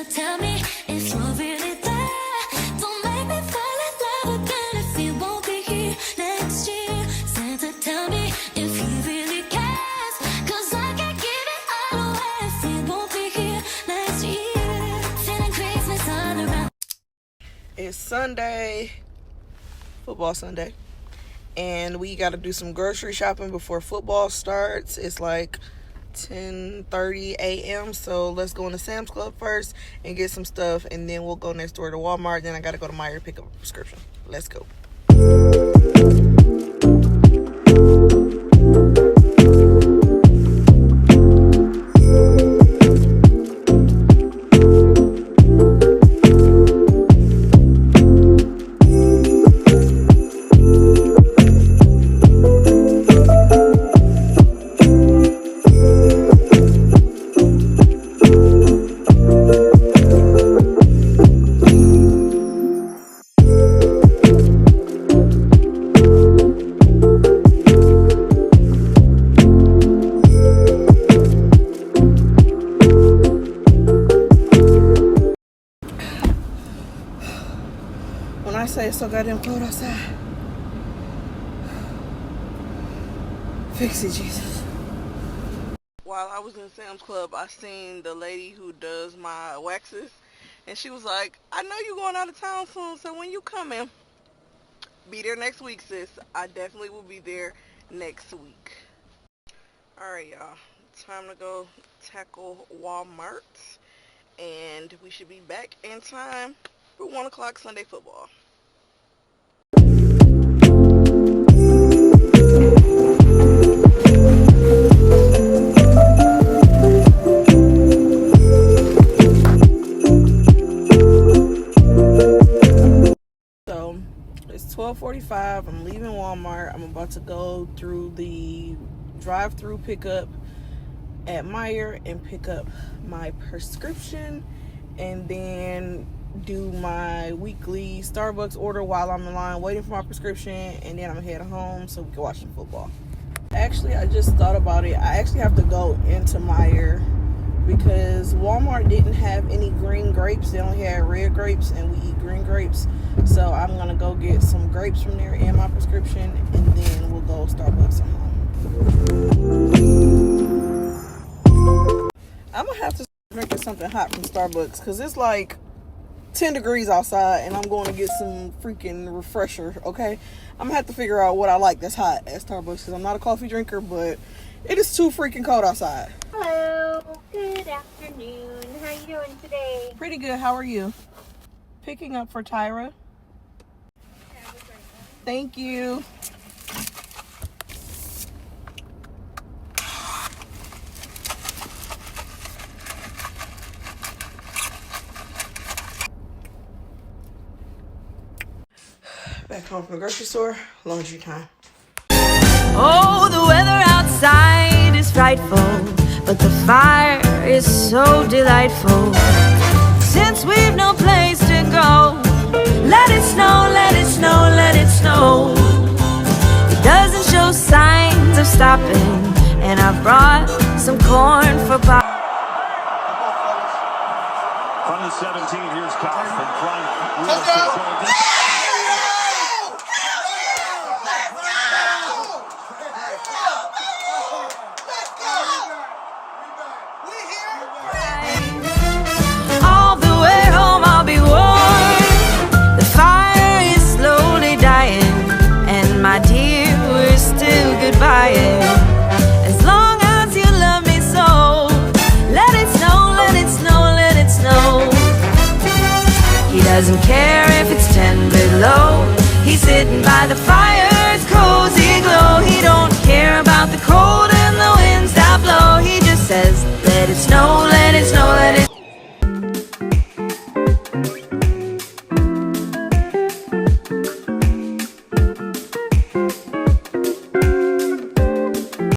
Santa, tell me if you're really there. Don't make me fall in love again if you won't be here next year. Santa, tell me if he really cares, 'cause I can't give it all away if he won't be here next year. Feeling Christmas all around. It's Sunday, football Sunday, and we got to do some grocery shopping before football starts. It's like 10:30 a.m. so let's go into Sam's Club first and get some stuff, and then we'll go next door to Walmart. Then I gotta go to Meijer, pick up a prescription. Let's go. When I say it's so goddamn cold outside, fix it, Jesus. While I was in Sam's Club, I seen the lady who does my waxes, and she was like, I know you're going out of town soon, so when you coming, be there next week, sis. I definitely will be there next week. Alright, y'all. Time to go tackle Walmart, and we should be back in time for 1 o'clock Sunday football. So it's 12:45. I'm leaving Walmart. I'm about to go through the drive-through pickup at Meijer and pick up my prescription, and then do my weekly Starbucks order while I'm in line waiting for my prescription, and then I'm gonna head home so we can watch some football. Actually, I just thought about it. I actually have to go into Meijer because Walmart didn't have any green grapes. They only had red grapes, and we eat green grapes. So I'm gonna go get some grapes from there and my prescription, and then we'll go Starbucks and home. I'm gonna have to drink something hot from Starbucks because it's like 10 degrees outside, and I'm going to get some freaking refresher, okay? I'm gonna have to figure out what I like that's hot at Starbucks because I'm not a coffee drinker, but it is too freaking cold outside. Hello, good afternoon. How you doing today? Pretty good. How are you? Picking up for Tyra. Thank you. Back home from the grocery store, laundry time. Oh, the weather outside is frightful, but the fire is so delightful. Since we've no place to go, let it snow, let it snow, let it snow. It doesn't show signs of stopping, and I brought some corn for pop. From the 17, here's Kaufman trying. Let's go! All the way home I'll be warm. The fire is slowly dying, and my dear, we're still goodbye. As long as you love me so, let it snow, let it snow, let it snow. He doesn't care if it's 10 below. He's sitting by the fire.